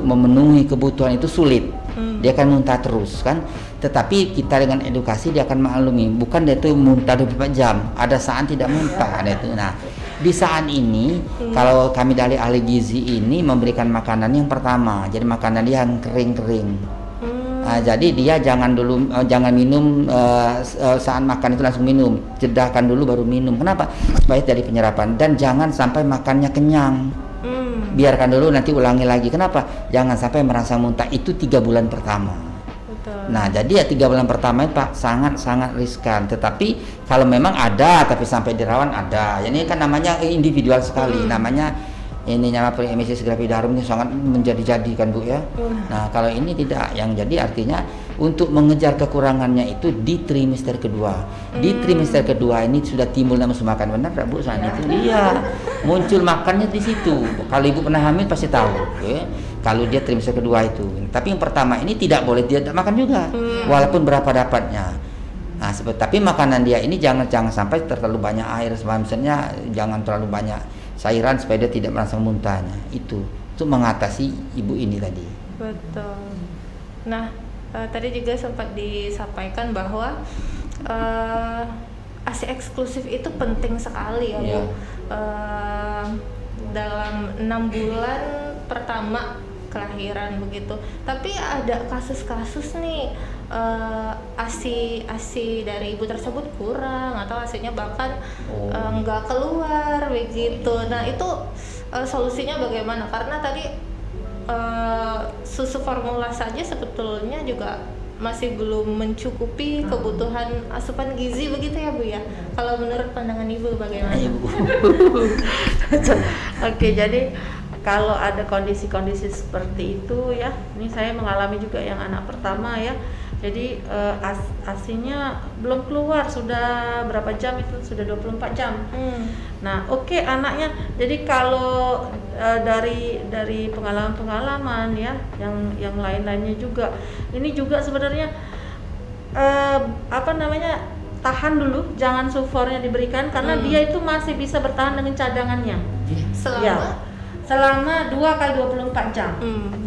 memenuhi kebutuhan itu sulit. Dia akan muntah terus kan. Tetapi kita dengan edukasi dia akan maklumi, bukan dia itu muntah 24 jam, ada saat tidak muntah ada itu. Nah, di saat ini kalau kami dari ahli gizi ini memberikan makanan yang pertama, jadi makanan dia yang kering-kering. Jadi dia jangan minum saat makan itu langsung minum, jedahkan dulu baru minum. Kenapa? Supaya dari penyerapan, dan jangan sampai makannya kenyang. Biarkan dulu, nanti ulangi lagi. Kenapa? Jangan sampai merasa muntah, itu 3 bulan pertama. Betul. Nah, jadi ya 3 bulan pertama itu Pak sangat-sangat riskan. Tetapi kalau memang ada, tapi sampai dirawat ada. Ini kan namanya individual sekali. Namanya ini nama emisi segera Darum ini sangat menjadi-jadi kan Bu ya. Nah kalau ini tidak, yang jadi artinya untuk mengejar kekurangannya itu di trimester kedua. Di trimester kedua ini sudah timbul nafsu makan, benar tak Bu saat itu? Iya, muncul makannya di situ. Kalau Ibu pernah hamil pasti tahu. Ya? Kalau dia trimester kedua itu. Tapi yang pertama ini tidak boleh dia makan juga, walaupun berapa dapatnya. Nah, tapi makanan dia ini jangan sampai terlalu banyak air, misalnya jangan terlalu banyak cairan supaya dia tidak merasa muntahnya. Itu untuk mengatasi ibu ini tadi. Betul. Nah, tadi juga sempat disampaikan bahwa ASI eksklusif itu penting sekali ya Bu. Dalam 6 bulan pertama kelahiran begitu. Tapi ada kasus-kasus nih ASI dari ibu tersebut kurang atau ASInya bahkan nggak keluar begitu. Nah itu solusinya bagaimana? Karena tadi susu formula saja sebetulnya juga masih belum mencukupi kebutuhan asupan gizi begitu ya Bu ya. Kalau menurut pandangan Ibu bagaimana? Oke, jadi kalau ada kondisi-kondisi seperti itu ya, ini saya mengalami juga yang anak pertama ya. Jadi ASInya belum keluar, sudah berapa jam itu? Sudah 24 jam. Nah, oke, anaknya. Jadi kalau dari pengalaman-pengalaman ya, yang lain-lainnya juga. Ini juga sebenarnya tahan dulu, jangan sufornya diberikan karena dia itu masih bisa bertahan dengan cadangannya. Selama 2 kali 24 jam.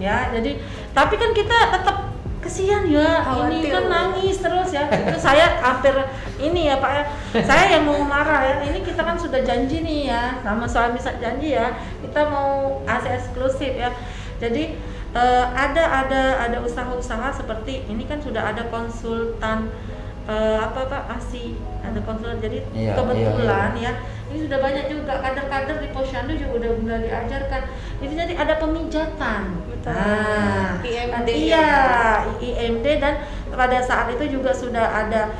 Ya, jadi tapi kan kita tetap kesian ya, ini kan nangis terus ya. Itu saya hampir ini ya Pak ya, saya yang mau marah ya. Ini kita kan sudah janji nih ya, sama suami janji ya, kita mau ASI eksklusif ya. Jadi ada usaha-usaha seperti ini kan sudah ada konsultan ASI, ada konsultan. Jadi kebetulan ya, ini sudah banyak juga kader-kader di Posyandu juga udah mulai diajarkan. Jadi ada pemijatan. Nah, IMD IMD, dan pada saat itu juga sudah ada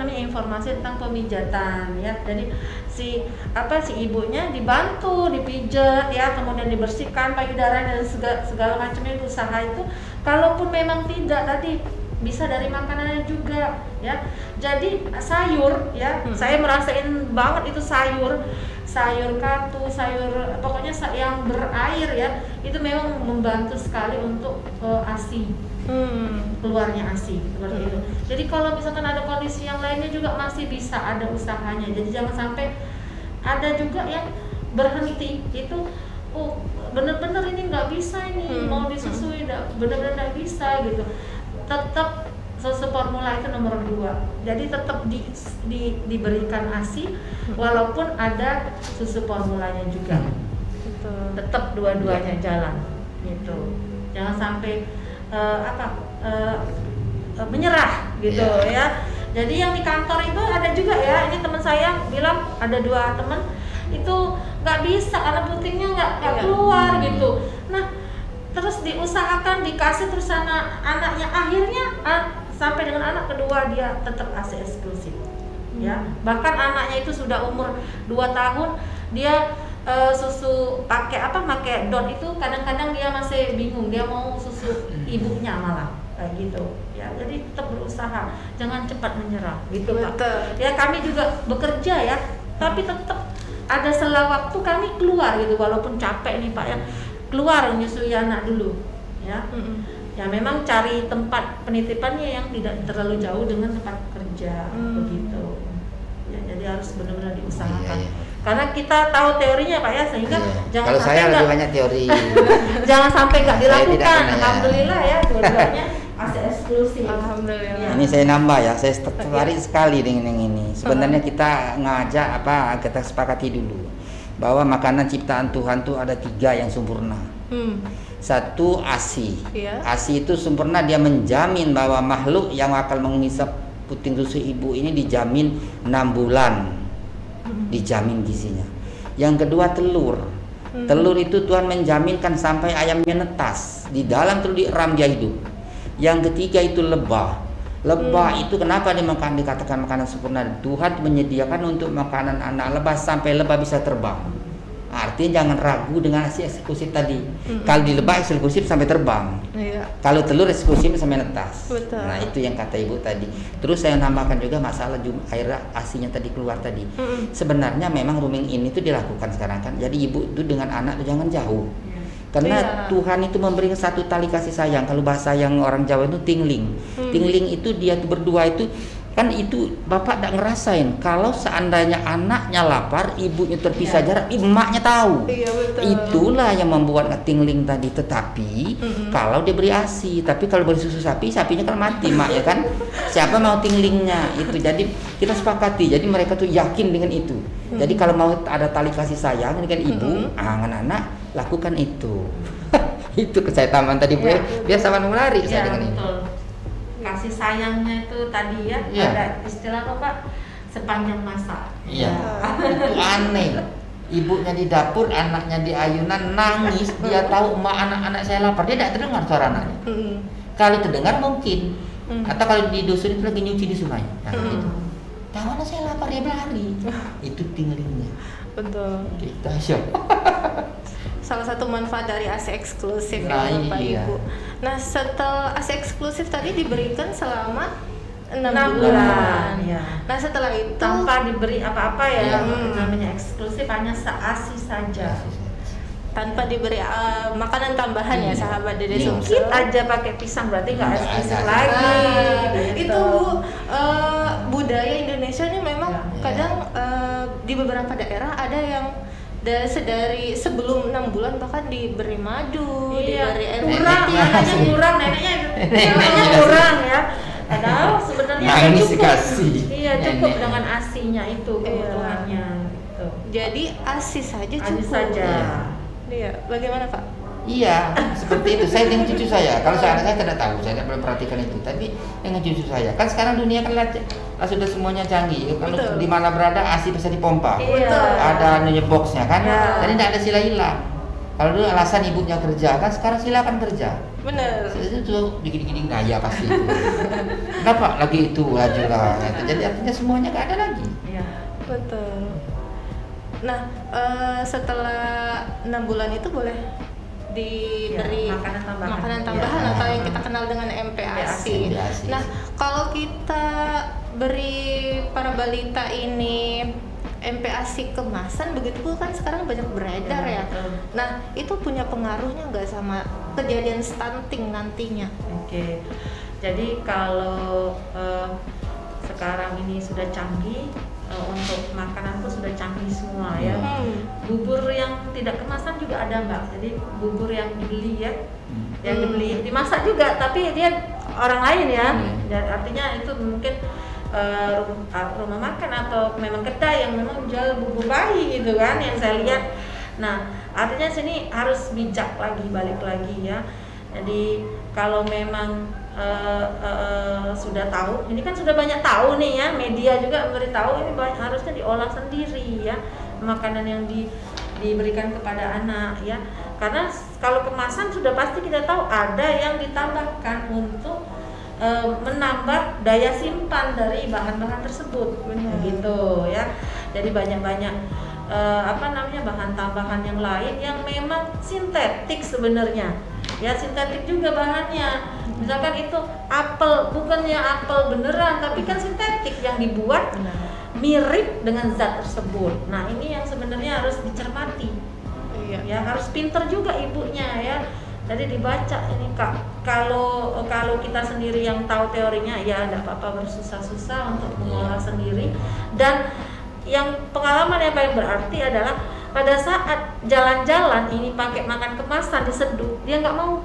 informasi tentang pemijatan ya. Jadi si ibunya dibantu dipijat ya, kemudian dibersihkan payudara dan segala macamnya usaha itu. Kalaupun memang tidak tadi bisa dari makanannya juga ya. Jadi sayur ya, saya merasain banget itu sayur katu, pokoknya yang berair ya, itu memang membantu sekali untuk ASI, keluarnya ASI seperti itu. Jadi kalau misalkan ada kondisi yang lainnya juga masih bisa ada usahanya. Jadi jangan sampai ada juga yang berhenti itu, bener-bener ini nggak bisa ini mau disusui, bener-bener nggak bisa gitu. Tetap susu formula itu nomor 2. Jadi tetap diberikan ASI walaupun ada susu formulanya juga. Tetap dua-duanya jalan gitu. Jangan sampai menyerah gitu ya. Jadi yang di kantor itu ada juga ya. Ini teman saya bilang ada 2 teman itu nggak bisa karena putingnya nggak keluar gitu. Nah terus diusahakan dikasih terus anaknya akhirnya sampai dengan anak kedua dia tetap ASI eksklusif ya. Bahkan anaknya itu sudah umur 2 tahun dia susu pakai don itu kadang-kadang dia masih bingung, dia mau susu ibunya malah kayak gitu ya. Jadi tetap berusaha, jangan cepat menyerah gitu Pak. Ya kami juga bekerja ya, tapi tetap ada sela waktu kami keluar gitu, walaupun capek nih Pak ya, keluar menyusui anak dulu ya. Ya memang cari tempat penitipannya yang tidak terlalu jauh dengan tempat kerja begitu ya. Jadi harus benar-benar diusahakan. karena kita tahu teorinya Pak ya, sehingga jangan kalau sampai saya lebih banyak teori. jangan sampai nggak Saya tidak dilakukan. pernah, ya. Alhamdulillah ya, dua-duanya masih eksklusif. Alhamdulillah. Ini saya nambah ya, saya tertarik sekali dengan yang ini. Sebenarnya kita ngajak kita sepakati dulu bahwa makanan ciptaan Tuhan tuh ada 3 yang sempurna. Satu ASI. ASI itu sempurna, dia menjamin bahwa makhluk yang akan mengisap puting susu ibu ini dijamin 6 bulan, dijamin gizinya. Yang kedua telur. Telur itu Tuhan menjaminkan sampai ayamnya netas, di dalam telur diram dia hidup. Yang ketiga itu lebah. Lebah itu kenapa dikatakan makanan sempurna? Tuhan menyediakan untuk makanan anak lebah sampai lebah bisa terbang. Artinya jangan ragu dengan ASI eksklusif tadi. Kalau di lebah eksklusif sampai terbang. Kalau telur eksklusif sampai netas. Betul. Nah itu yang kata ibu tadi. Terus saya nambahkan juga masalah air ASI-nya tadi keluar tadi. Sebenarnya memang rooming ini tuh dilakukan sekarang kan. Jadi ibu itu dengan anak tuh jangan jauh. Karena Tuhan itu memberikan satu tali kasih sayang. Kalau bahasa yang orang Jawa itu tingling. Tingling itu dia tuh berdua itu kan itu bapak tidak ngerasain. Kalau seandainya anaknya lapar, ibunya terpisah jarak, emaknya tahu. Itulah yang membuat tingling tadi. Tetapi kalau dia beri ASI, tapi kalau beri susu sapi, sapinya kan mati mak ya kan. Siapa mau tinglingnya itu. Jadi kita sepakati. Jadi mereka tuh yakin dengan itu. Jadi kalau mau ada tali kasih sayang dengan ibu, anak-anak lakukan itu. Itu saya tambahan tadi Bu. Biar sama menarik saya dengan ini. Kasih sayangnya itu tadi ya, ada istilah apa Pak? Sepanjang masa. Iya. Itu aneh. Ibunya di dapur, anaknya di ayunan nangis, dia tahu emak anak-anak saya lapar, dia tidak terdengar suara anaknya. Kalau terdengar mungkin. Atau kalau di dusun itu lagi nyuci di sungai. Nah, itu. Tahu anak saya lapar dia berlari. Itu tinglingnya. Betul. Kita syok. Salah satu manfaat dari ASI eksklusif Nah, ya Bapak iya. Ibu. Nah setelah ASI eksklusif tadi diberikan selama 6 bulan. bulan. Ya. Nah setelah itu Tanpa diberi apa-apa ya, Iya. namanya eksklusif, hanya se-ASI saja. tanpa diberi makanan tambahan ya sahabat Dede Iya. Sumsel. Dikit aja pakai pisang berarti nggak Nggak eksklusif ada. lagi. Itu Bu, budaya Indonesia ini memang kadang di beberapa daerah ada yang dari sebelum 6 bulan bahkan diberi madu, diberi air kurang, putih. neneknya kurang, neneknya kurang ya. Padahal sebenarnya Nangis cukup. dikasih. Iya cukup Nenek. dengan ASI-nya itu kebutuhannya. Gitu. Jadi ASI saja cukup. ASI saja. Iya, bagaimana Pak? Iya, seperti itu. Saya dengan cucu saya. Kalau saya anak saya tidak tahu, saya tidak pernah perhatikan itu. Tapi dengan cucu saya, kan sekarang dunia kan sudah semuanya canggih. Kalau Betul. di mana berada ASI bisa dipompa. Iya. Ada anunya boxnya kan. Ya. Jadi tidak ada sila hilang. Kalau dulu alasan ibunya kerja, kan sekarang silakan kerja. Benar. Itu dikit-dikit ya pasti itu. Kenapa lagi itu aja lah. Jadi artinya semuanya nggak ada lagi. Iya. Betul. Nah, setelah 6 bulan itu boleh diberi Ya, makanan tambahan. atau yang kita kenal dengan MPASI. MPASI. Nah, kalau kita beri para balita ini MPASI kemasan, begitu kan sekarang banyak beredar ya. Betul. Nah, itu punya pengaruhnya nggak sama kejadian stunting nantinya? Oke. Jadi kalau sekarang ini sudah canggih, untuk makanan pun sudah canggih semua ya. Bubur yang tidak kemasan juga ada Mbak. Jadi bubur yang dibeli ya, yang dibeli dimasak juga, tapi dia orang lain ya. Dan artinya itu mungkin rumah makan atau memang kedai yang memang jual bubur bayi gitu kan, yang saya lihat. Nah, artinya sini harus bijak lagi, balik lagi ya. Jadi kalau memang sudah tahu, ini kan sudah banyak tahu nih ya, media juga memberitahu ini harusnya diolah sendiri ya, makanan yang diberikan kepada anak ya. Karena kalau kemasan sudah pasti kita tahu ada yang ditambahkan untuk menambah daya simpan dari bahan-bahan tersebut, gitu ya. Jadi banyak-banyak bahan tambahan yang lain yang memang sintetik sebenarnya. Ya sintetik juga bahannya. Misalkan itu apel, bukannya apel beneran, tapi kan sintetik yang dibuat mirip dengan zat tersebut. Nah ini yang sebenarnya harus dicermati. Ya harus pinter juga ibunya ya. Jadi dibaca ini Kak. Kalau kita sendiri yang tahu teorinya ya tidak apa-apa bersusah-susah untuk mengolah sendiri. Dan yang pengalaman yang paling berarti adalah pada saat jalan-jalan ini pakai makan kemasan diseduh, dia nggak mau,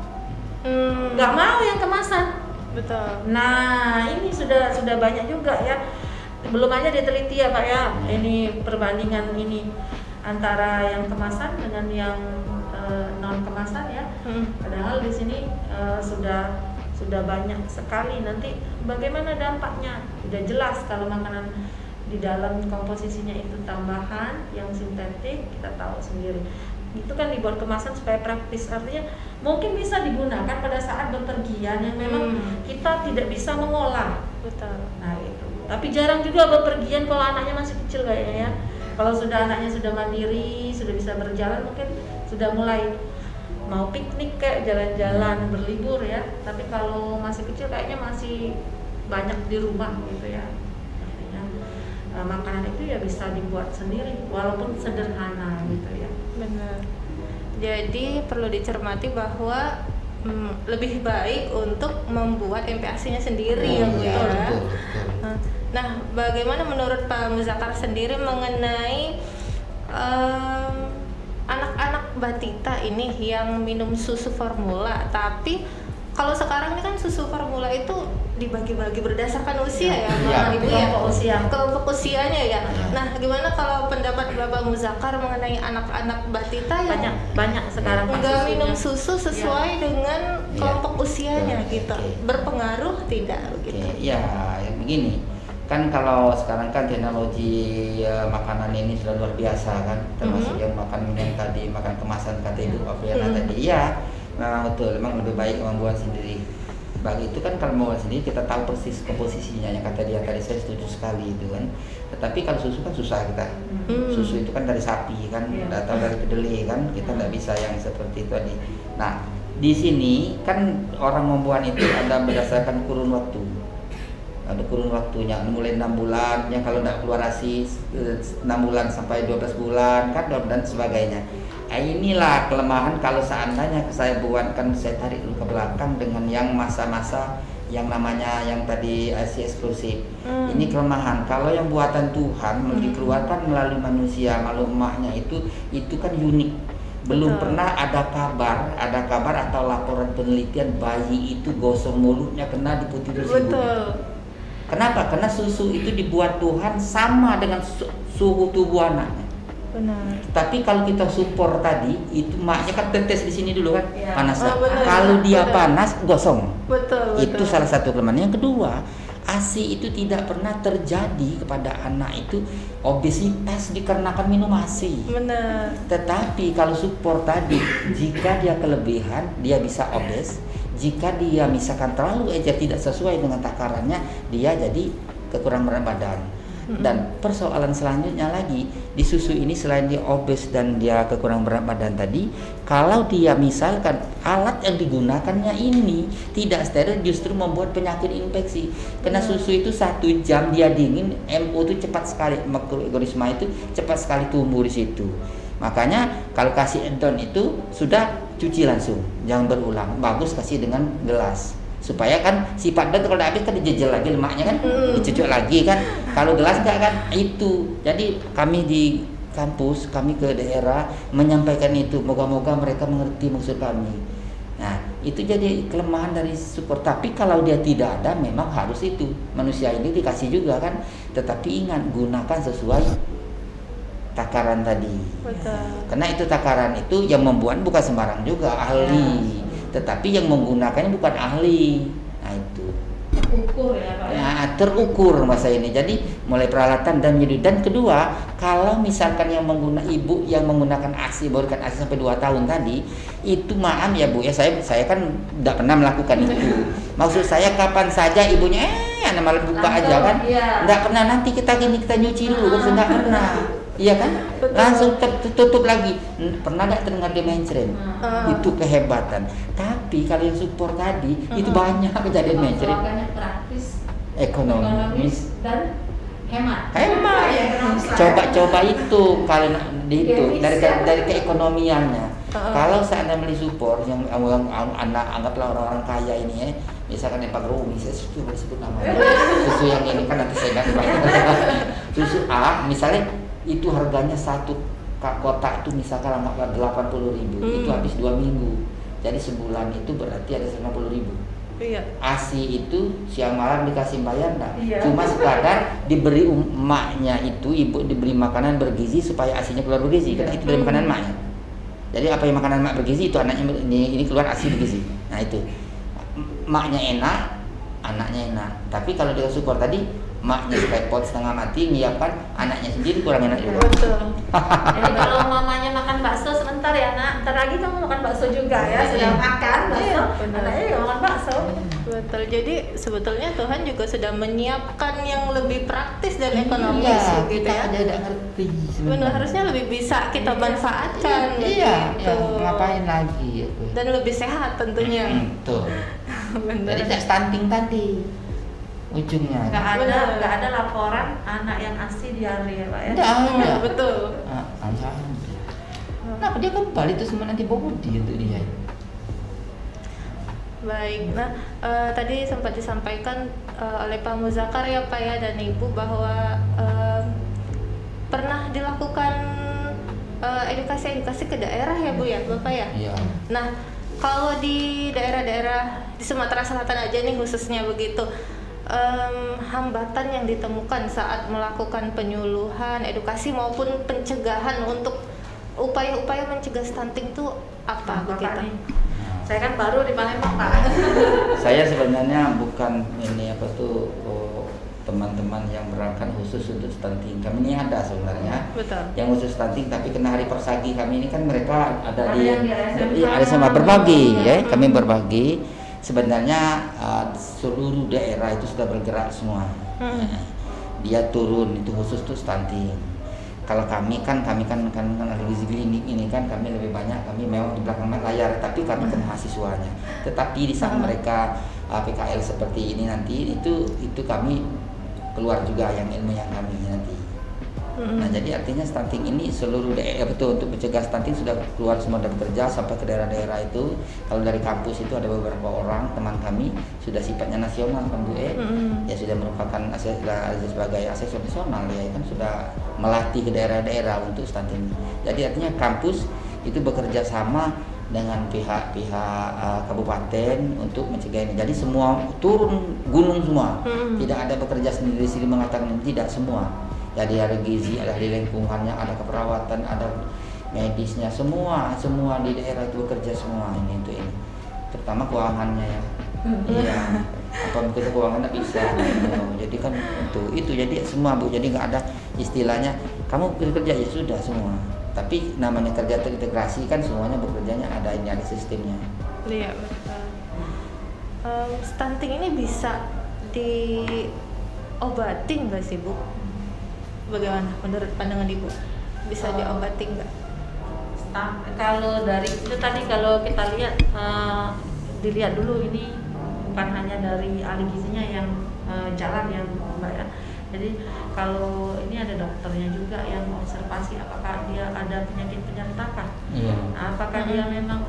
nggak mau yang kemasan. Betul. Nah ini sudah banyak juga ya, belum aja diteliti ya Pak ya, ini perbandingan ini antara yang kemasan dengan yang non kemasan ya. Padahal di sini sudah banyak sekali. Nanti bagaimana dampaknya? Sudah jelas kalau makanan di dalam komposisinya itu tambahan yang sintetik, kita tahu sendiri. Itu kan dibuat kemasan supaya praktis, artinya mungkin bisa digunakan pada saat bepergian yang memang kita tidak bisa mengolah. Betul. Nah itu. Tapi jarang juga bepergian kalau anaknya masih kecil kayaknya ya. Kalau sudah anaknya sudah mandiri, sudah bisa berjalan, mungkin sudah mulai mau piknik kayak jalan-jalan berlibur ya. Tapi kalau masih kecil kayaknya masih banyak di rumah gitu ya. Artinya makanan itu ya bisa dibuat sendiri walaupun sederhana gitu ya. Benar. Jadi perlu dicermati bahwa lebih baik untuk membuat MPASI-nya sendiri ya Bu ya. Betul. Nah, bagaimana menurut Pak Muzakkar sendiri mengenai anak-anak batita ini yang minum susu formula, tapi kalau sekarang ini kan susu formula itu dibagi-bagi berdasarkan usia ya, Ibu ya, kelompok usianya ya. Nah, gimana kalau pendapat Bapak Muzakkar mengenai anak-anak batita yang banyak sekarang nggak minum susu sesuai dengan kelompok usianya gitu, berpengaruh tidak begitu? Ya, yang begini. Kan kalau sekarang kan teknologi makanan ini sudah luar biasa kan, termasuk yang makan minum tadi, makan kemasan kata Ibu Apriana tadi. Ya, memang betul, memang lebih baik membuat sendiri. Bagi itu kan kalau membuat sendiri kita tahu persis komposisinya, yang kata dia tadi, saya setuju sekali itu kan. Tetapi kalau susu kan susah kita. Susu itu kan dari sapi kan, atau dari kedelai kan, kita tidak bisa yang seperti itu tadi. Nah, di sini kan orang membuat itu ada berdasarkan kurun waktu. Ada kurun waktunya, mulai 6 bulan, yang kalau tidak keluar ASI 6 bulan sampai 12 bulan kan, dan sebagainya. Inilah kelemahan kalau seandainya saya buatkan, saya tarik dulu ke belakang dengan yang masa-masa yang namanya yang tadi ASI eksklusif. Ini kelemahan. Kalau yang buatan Tuhan dikeluarkan melalui manusia, malu emaknya itu kan unik. Belum pernah ada kabar atau laporan penelitian bayi itu gosong mulutnya kena diputus ibunya. Kenapa? Karena susu itu dibuat Tuhan sama dengan suhu tubuh anaknya. Benar. Tapi kalau kita support tadi, itu maknya kan tetes di sini dulu kan, panasnya. Kalau dia panas, gosong. Betul. Itu salah satu kelemahan. Yang kedua, ASI itu tidak pernah terjadi kepada anak itu obesitas dikarenakan minum ASI. Benar. Tetapi kalau support tadi, jika dia kelebihan, dia bisa obes. Jika dia misalkan terlalu tidak sesuai dengan takarannya, dia jadi kekurangan berat badan. Dan persoalan selanjutnya lagi, di susu ini selain dia obes dan dia kekurangan berat badan tadi, kalau dia misalkan alat yang digunakannya ini tidak steril, justru membuat penyakit infeksi. Karena susu itu 1 jam dia dingin, MO itu cepat sekali, mikroorganisme itu cepat sekali tumbuh di situ. Makanya kalau kasih edon itu sudah cuci langsung, jangan berulang. Bagus kasih dengan gelas, supaya kan sifat edon kalau habis kan dijejel lagi lemaknya kan, dicucuk lagi kan. Kalau gelas enggak kan itu. Jadi kami di kampus, kami ke daerah menyampaikan itu. Moga-moga mereka mengerti maksud kami. Nah, itu jadi kelemahan dari support. Tapi kalau dia tidak ada, memang harus itu. Manusia ini dikasih juga kan. Tetapi ingat, gunakan sesuai takaran tadi. Betul. Karena itu takaran itu yang membuat bukan sembarang juga ahli, tetapi yang menggunakannya bukan ahli. Nah itu terukur ya Pak. Nah, terukur masa ini. Jadi mulai peralatan dan menjadi. Dan kedua, kalau misalkan yang ibu yang menggunakan ASI, berikan ASI sampai 2 tahun tadi, itu maaf ya Bu ya, saya kan tidak pernah melakukan itu. Maksud saya kapan saja ibunya anak malam buka aja kan, tidak pernah nanti kita nyuci dulu, tidak pernah. Iya kan? Betul. Langsung tertutup lagi. Pernah nggak terdengar dia mainstream? Itu kehebatan. Tapi kalau yang support tadi itu banyak kejadian mainstream. Praktis, Ekonomis dan hemat. Coba itu kalau itu dari keekonomiannya. Kalau seandainya beli support yang anak anggaplah orang-orang kaya ini ya, misalkan yang Pak Romi, saya boleh sebut namanya. Susu yang ini kan nanti saya nggak susu A, misalnya itu harganya satu kotak itu misalkan 80.000, itu habis 2 minggu. Jadi sebulan itu berarti ada 50.000. Iya. ASI itu siang malam dikasih bayar enggak? Iya. Cuma sekadar diberi emaknya itu, ibu diberi makanan bergizi supaya ASInya keluar bergizi, karena itu dari makanan emaknya. Jadi apa yang makanan emak bergizi itu anaknya ini keluar ASI bergizi. Nah itu emaknya enak, anaknya enak. Tapi kalau dia support tadi maknya pot setengah mati menyiapkan anaknya sendiri kurang enak juga. Betul. Jadi kalau mamanya makan bakso sebentar ya nak, ntar lagi kamu makan bakso juga ya, sudah makan bakso, anaknya juga makan bakso. Betul. Jadi sebetulnya Tuhan juga sudah menyiapkan yang lebih praktis dan ekonomis gitu kita ya. ada ngerti. Benar, harusnya lebih bisa kita manfaatkan. Iya, begitu. ngapain lagi ya? Dan lebih sehat tentunya. Tuh. Benar. Jadi tidak stunting tadi ujungnya. Nggak ada laporan anak yang ASI diare ya Pak ya? Tidak ada. Betul. Kenapa dia kembali itu semua nanti body untuk dia? Baik, nah tadi sempat disampaikan oleh Pak Muzakar ya Pak ya dan Ibu bahwa pernah dilakukan edukasi ke daerah ya Bu ya Bapak ya? Iya. Nah kalau di daerah-daerah di Sumatera Selatan aja nih khususnya begitu, hambatan yang ditemukan saat melakukan penyuluhan, edukasi maupun pencegahan untuk upaya-upaya mencegah stunting itu apa begitu? Saya kan baru di Palembang Pak. Saya sebenarnya bukan ini teman-teman yang berangkat khusus untuk stunting. Kami ini ada sebenarnya. Betul. Yang khusus stunting, tapi kena hari persagi kami ini kan mereka ada yang ada sama berbagi ya. Kami berbagi. Sebenarnya seluruh daerah itu sudah bergerak semua. Dia turun itu khusus tuh stunting. Kalau kami kan gizi klinik ini kan kami lebih banyak, kami memang di belakang layar, tapi kami ke mahasiswanya. Tetapi di saat mereka PKL seperti ini nanti itu kami keluar juga yang ilmu yang kami nanti. Nah jadi artinya stunting ini seluruh daerah betul untuk mencegah stunting sudah keluar semua dan bekerja sampai ke daerah-daerah itu. Kalau dari kampus itu ada beberapa orang teman kami sudah sifatnya nasional kan Bu ya sudah merupakan sebagai asesor nasional ya kan sudah melatih ke daerah-daerah untuk stunting. Jadi artinya kampus itu bekerja sama dengan pihak-pihak kabupaten untuk mencegah ini. Jadi semua turun gunung semua, tidak ada bekerja sendiri-sendiri mengatakan tidak semua. Jadi ada gizi, ada di lingkungannya, ada keperawatan, ada medisnya, semua di daerah itu bekerja semua ini untuk ini. Terutama keuangannya ya. Iya. Apa kita keuangan nggak bisa. Jadi kan itu jadi semua Bu. Jadi nggak ada istilahnya kamu bekerja ya sudah semua. Tapi namanya kerja terintegrasi kan semuanya bekerjanya ada sistemnya. Iya betul. Stunting ini bisa diobati nggak sih Bu? Bagaimana menurut pandangan Ibu? Bisa diobati nggak? Kalau dari itu tadi kalau kita lihat dilihat dulu ini bukan hanya dari ahli gizinya yang jalan yang Mbak ya. Jadi kalau ini ada dokternya juga yang observasi apakah dia ada penyakit penyerta kah? Apakah dia memang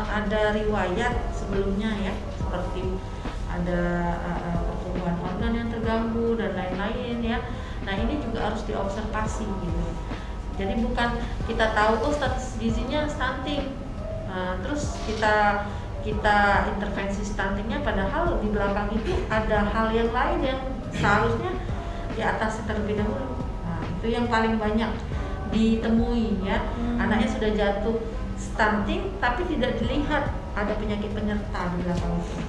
ada riwayat sebelumnya ya seperti ada pertumbuhan organ yang terganggu dan lain-lain ya. Nah ini juga harus diobservasi gitu. Jadi bukan kita tahu status gizinya stunting, terus kita intervensi stuntingnya, padahal di belakang itu ada hal yang lain yang seharusnya diatasi terlebih dahulu. Nah itu yang paling banyak ditemui ya. Anaknya sudah jatuh stunting tapi tidak dilihat ada penyakit penyerta di belakang itu.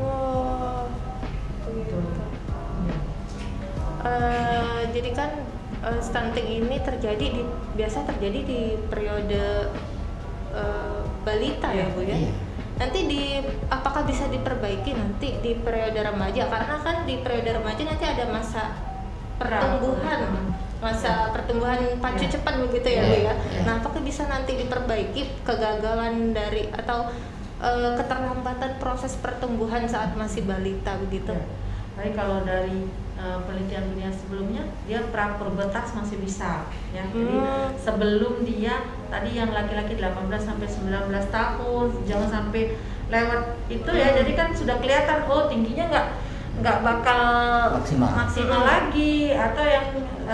Oh, begitu. Jadi kan stunting ini biasa terjadi di periode balita ya Bu ya. Nanti apakah bisa diperbaiki nanti di periode remaja, karena kan di periode remaja nanti ada masa pertumbuhan pacu cepat begitu ya Bu ya. Nah apakah bisa nanti diperbaiki kegagalan dari atau keterlambatan proses pertumbuhan saat masih balita begitu? Tapi kalau dari penelitian dunia sebelumnya dia pra-pubertas masih bisa ya. Jadi sebelum dia tadi yang laki-laki 18 sampai 19 tahun jangan sampai lewat itu ya. Jadi kan sudah kelihatan oh tingginya nggak bakal maksimal lagi, atau yang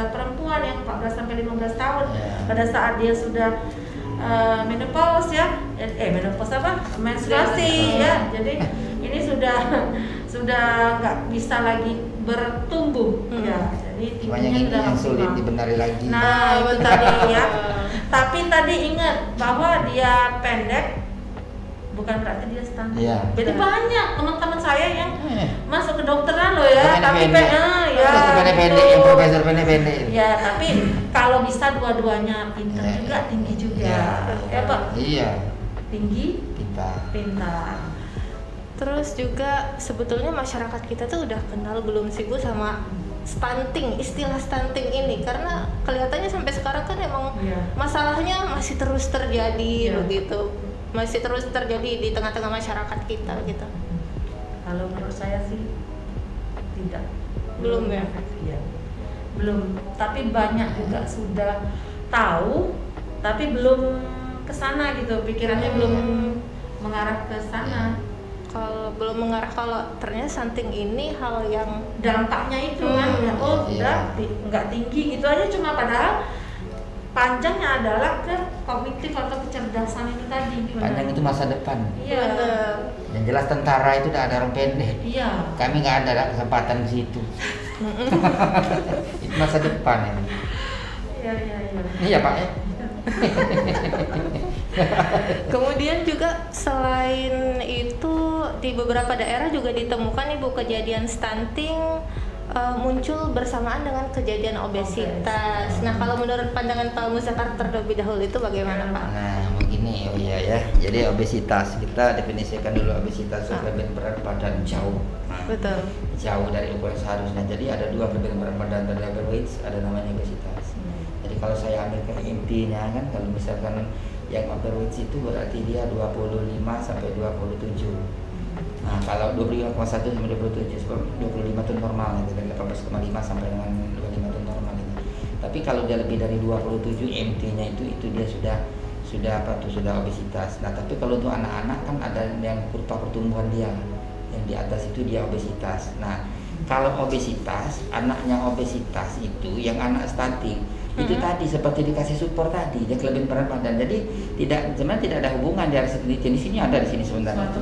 perempuan yang 14 sampai 15 tahun pada saat dia sudah menopause ya, menopause apa? Menstruasi ya. Jadi ini sudah nggak bisa lagi bertumbuh ya. Jadi tingginya sudah yang sulit dibenari lagi. Nah itu tadi ya. Tapi tadi ingat bahwa dia pendek bukan berarti dia stunting. Jadi banyak teman-teman saya yang masuk ke dokteran loh ya, tapi pendek, yang profesor pendek. Ya, tapi kalau bisa dua-duanya pintar juga, tinggi juga. Ya, Pak. Iya. Tinggi, pintar. Terus juga sebetulnya masyarakat kita tuh udah kenal belum sih Bu sama stunting, istilah stunting ini, karena kelihatannya sampai sekarang kan emang masalahnya masih terus terjadi begitu. Masih terus terjadi di tengah-tengah masyarakat kita gitu. Kalau menurut saya sih tidak. Belum ya? Iya. Belum. Tapi banyak juga sudah tahu, tapi belum ke sana gitu. Pikirannya belum mengarah ke sana. Kalau belum mengarah, kalau ternyata stunting ini hal yang dampaknya itu kan udah nggak tinggi gitu aja, cuma padahal panjangnya adalah ke kognitif atau kecerdasan itu tadi. Panjang itu masa depan. Iya. Yang jelas tentara itu udah ada orang pendek. Iya. Kami nggak ada kesempatan di situ. Itu masa depan ini. Iya. Iya Pak ya. Kemudian juga selain itu di beberapa daerah juga ditemukan Ibu kejadian stunting muncul bersamaan dengan kejadian obesitas. Nah, kalau menurut pandangan Pak Muzaffar terlebih dahulu itu bagaimana Pak? Nah, begini ya. Jadi obesitas kita definisikan dulu, obesitas itu kelebihan berat badan jauh. Betul. Jauh dari ukuran seharusnya. Jadi ada dua kelebihan berat badan, ada overweight, ada namanya obesitas. Jadi kalau saya ambil ke intinya kan, kalau misalkan yang overweight itu berarti dia 25 sampai 27. Nah, kalau 25,1 sampai 27, sebab 25 itu normal, dari 18,5 sampai dengan 25 itu normal ini. Tapi kalau dia lebih dari 27 MT-nya itu dia sudah obesitas. Nah, tapi kalau untuk anak-anak kan ada yang kurva pertumbuhan dia, yang di atas itu dia obesitas. Nah, kalau obesitas, anaknya obesitas itu yang anak stunting itu tadi seperti dikasih support tadi, dia kelebihan berat badan. Jadi sebenarnya tidak ada hubungan dari penelitian di sini, ada di sini sebenarnya.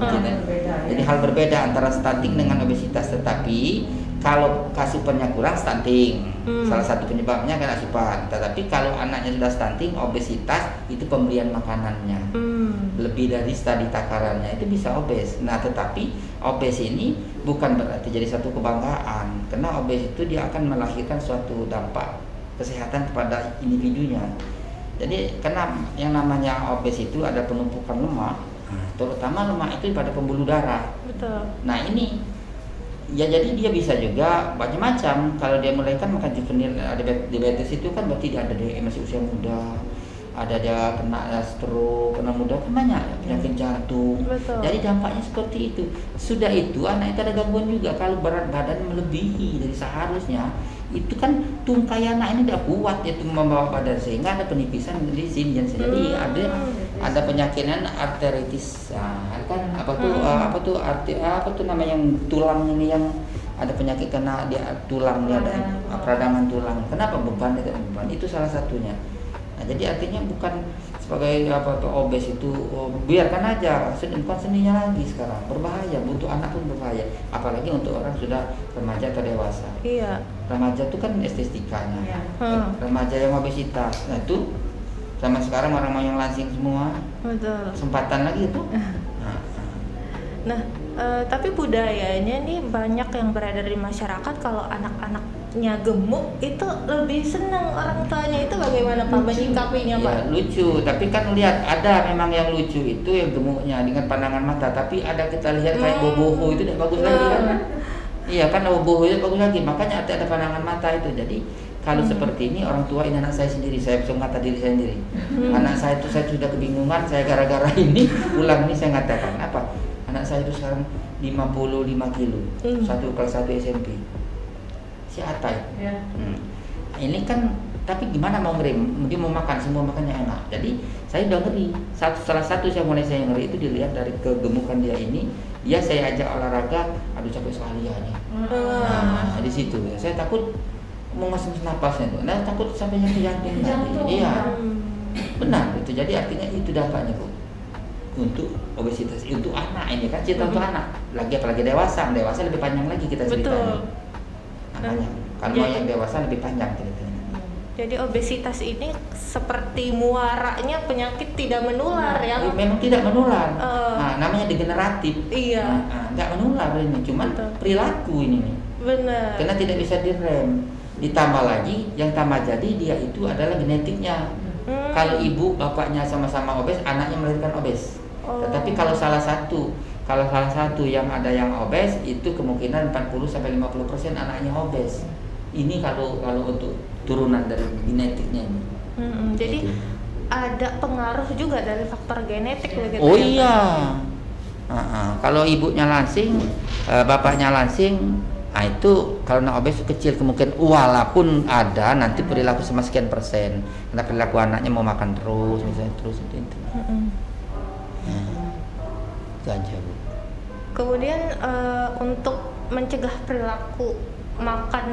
Jadi hal berbeda antara stunting dengan obesitas. Tetapi kalau asupannya kurang, stunting salah satu penyebabnya kan asupan. Tetapi kalau anaknya sudah stunting, obesitas itu pemberian makanannya lebih dari studi takarannya itu bisa obes. Nah, tetapi obes ini bukan berarti jadi satu kebanggaan, karena obes itu dia akan melahirkan suatu dampak kesehatan kepada individunya. Jadi karena yang namanya obes itu ada penumpukan lemak, terutama lemak itu pada pembuluh darah. Betul. Nah ini ya, jadi dia bisa juga macam-macam. Kalau dia mulai kan makan juvenil diabetes itu kan berarti dia ada masih usia muda, ada dia kena stroke, kena muda kan banyak penyakit jantung. Betul. Jadi dampaknya seperti itu. Sudah itu anak itu ada gangguan juga kalau berat badan melebihi dari seharusnya. Itu kan tungkai anak ini tidak kuat itu membawa badan, sehingga ada penipisan di sini. Jadi ada penyakitnya arteritis. Nah, kan apa tuh namanya yang tulang ini yang ada penyakit kena dia tulangnya ada peradangan tulang. Kenapa beban itu salah satunya. Nah, jadi artinya bukan sebagai obes itu biarkan aja, bukan seninya lagi sekarang, berbahaya untuk anak pun berbahaya, apalagi untuk orang sudah remaja atau dewasa. Iya. Remaja itu kan estetikanya, remaja yang obesitas, nah itu sama sekarang orang yang langsing semua. Betul. Kesempatan lagi itu. Nah, tapi budayanya nih banyak yang beredar di masyarakat kalau anak-anaknya gemuk itu lebih senang orang tuanya, itu bagaimana Pak menyikapinya Pak? Ya, lucu, tapi kan lihat ada memang yang lucu itu yang gemuknya dengan pandangan mata, tapi ada kita lihat kayak boboho itu tidak bagus lagi kan? Iya kan, boboho itu bagus lagi, makanya ada pandangan mata itu. Jadi kalau seperti ini orang tua, ini anak saya sendiri, saya bisa mengata diri saya sendiri. Anak saya itu saya sudah kebingungan, saya gara-gara ini ulang ini saya mengatakan apa? Anak saya itu sekarang 55 kilo, satu kelas 1 SMP. Si Atai. Ya. Ini kan, tapi gimana mau ngerem? Dia mau makan, semua makannya enak. Jadi saya udah ngeri. Salah satu saya ngeri itu dilihat dari kegemukan dia ini. Dia saya ajak olahraga, aduh capek sekali ya. Nah, di situ ya. Saya takut mau ngasih napasnya tuh. Nah, takut sampai jantung. Iya. Benar itu. Jadi artinya itu dampaknya, Bu. Untuk obesitas, untuk anak ini kan cerita untuk anak. Apalagi dewasa lebih panjang lagi kita ceritanya. Makanya kalau yang dewasa lebih panjang ceritanya. Jadi obesitas ini seperti muaranya penyakit tidak menular ya? Memang tidak menular. Nah, namanya degeneratif. Iya. Nggak menular ini, cuman perilaku ini nih. Benar. Karena tidak bisa direm. Ditambah lagi, yang tambah jadi dia itu adalah genetiknya. Kalau ibu bapaknya sama-sama obes, anaknya melahirkan obes. Tetapi kalau salah satu yang ada yang obes, itu kemungkinan 40-50% anaknya obes. Ini kalau untuk turunan dari genetiknya ini. Jadi ada pengaruh juga dari faktor genetik begitu. Oh iya. Kalau ibunya langsing, bapaknya langsing, nah itu kalau obes kecil kemungkinan, walaupun ada nanti perilaku sama sekian persen, karena perilaku anaknya mau makan terus, misalnya terus itu. Itu aja, Bu. Kemudian untuk mencegah perilaku makan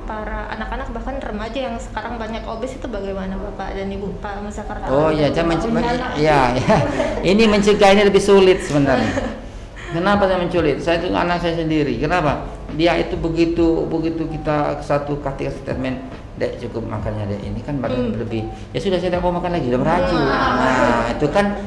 para anak-anak bahkan remaja yang sekarang banyak obes itu bagaimana Bapak dan Ibu Pak Muzaffar? Oh iya, ini mencegah ini lebih sulit sebenarnya. Kenapa saya menculit? Saya itu anak saya sendiri. Kenapa? Dia itu begitu kita satu kata statement, Dek cukup makannya Dek, ini kan badan berlebih. Ya sudah saya tidak mau makan lagi, udah meraju. Nah itu kan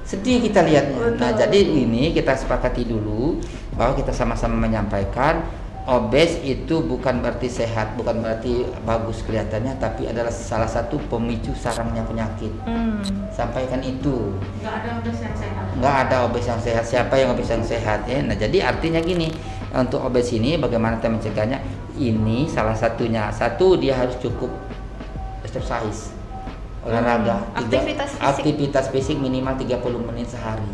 sedih kita lihatnya. Nah jadi ini kita sepakati dulu bahwa kita sama-sama menyampaikan obes itu bukan berarti sehat, bukan berarti bagus kelihatannya, tapi adalah salah satu pemicu sarangnya penyakit. Sampaikan itu. Nggak ada obes yang sehat. Nggak ada obes yang sehat. Siapa yang obes yang sehat ya? Nah jadi artinya gini, untuk obes ini bagaimana kita mencegahnya? Ini salah satunya. Satu, dia harus cukup exercise, olahraga, aktivitas fisik minimal 30 menit sehari.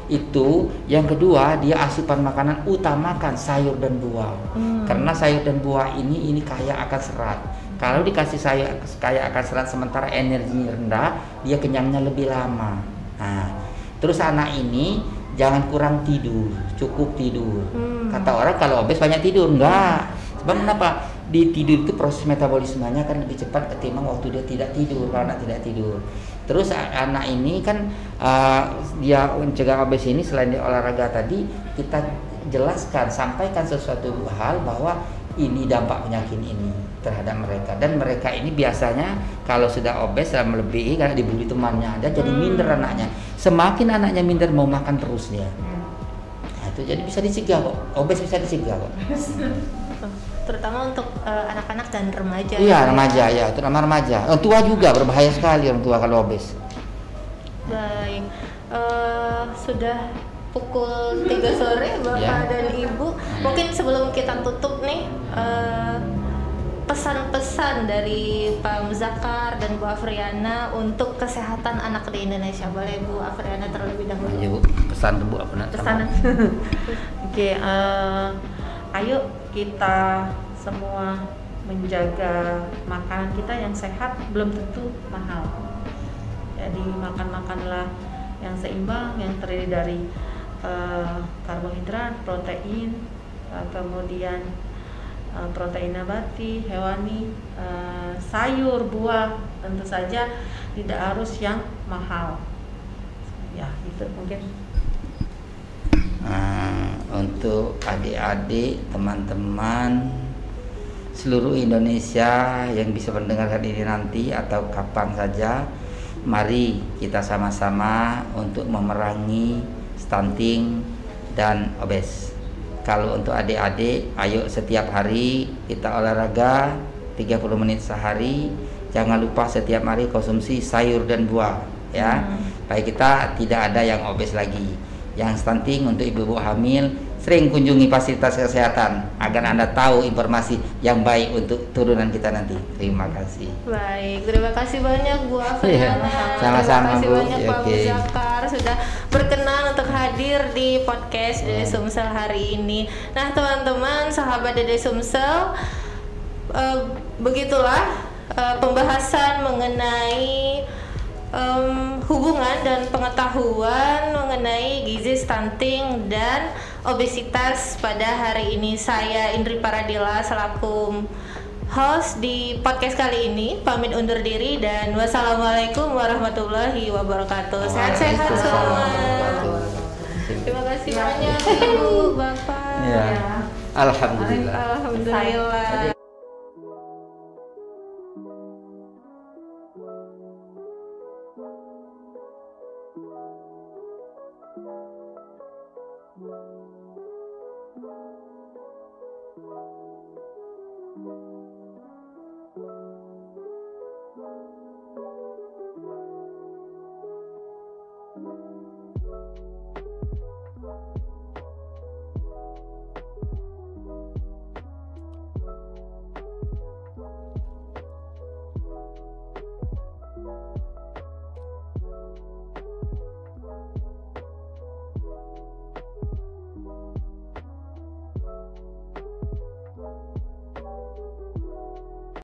Itu yang kedua, dia asupan makanan utamakan sayur dan buah. Karena sayur dan buah ini kaya akan serat. Kalau dikasih sayur kaya akan serat sementara energinya rendah, dia kenyangnya lebih lama. Nah, terus anak ini jangan kurang tidur, cukup tidur. Kata orang kalau obes banyak tidur, enggak. Sebab kenapa? Di tidur itu proses metabolismenya kan lebih cepat ketimbang waktu dia tidak tidur, kalau anak tidak tidur. Terus anak ini kan dia mencegah obes ini selain di olahraga tadi, kita jelaskan, sampaikan sesuatu hal bahwa ini dampak penyakit ini terhadap mereka, dan mereka ini biasanya kalau sudah obes dan melebihi karena dibully temannya, dia jadi minder anaknya. Semakin anaknya minder mau makan terus dia. Nah, itu jadi bisa dicegah kok, obes bisa dicegah kok. Terutama untuk anak-anak dan remaja. Iya, remaja ya, terutama remaja. Orang tua juga berbahaya sekali orang tua kalau obes. Baik, sudah pukul 3 sore Bapak dan Ibu. Mungkin sebelum kita tutup nih, pesan-pesan dari Pak Muzaffar dan Bu Afriana untuk kesehatan anak di Indonesia. Boleh Bu Afriana terlebih dahulu. Ayo Bu, pesan Bu Afriana. Pesan. Oke, ayo kita semua menjaga makanan kita yang sehat, belum tentu mahal. Jadi makanlah yang seimbang, yang terdiri dari karbohidrat, protein, kemudian protein nabati, hewani, sayur, buah, tentu saja tidak harus yang mahal. Ya, itu mungkin. Untuk adik-adik, teman-teman seluruh Indonesia yang bisa mendengarkan ini nanti atau kapan saja, mari kita sama-sama untuk memerangi stunting dan obes. Kalau untuk adik-adik, ayo setiap hari kita olahraga 30 menit sehari. Jangan lupa setiap hari konsumsi sayur dan buah ya. Baik, kita tidak ada yang obes lagi. Yang stunting, untuk ibu-ibu hamil, sering kunjungi fasilitas kesehatan agar Anda tahu informasi yang baik untuk turunan kita nanti. Terima kasih. Baik, terima kasih banyak Bu Afriana. Sama-sama terima kasih Bu. banyak Pak Muzaffar. sudah berkenan untuk hadir di podcast Dede Sumsel hari ini. Nah teman-teman, sahabat Dede Sumsel, begitulah pembahasan mengenai hubungan dan pengetahuan mengenai gizi stunting dan obesitas pada hari ini. Saya Indri Paradila selaku host di podcast kali ini pamit undur diri dan wassalamualaikum warahmatullahi wabarakatuh. Sehat-sehat semua. Terima kasih banyak Ibu, Bapak. Ya. Alhamdulillah. Alhamdulillah.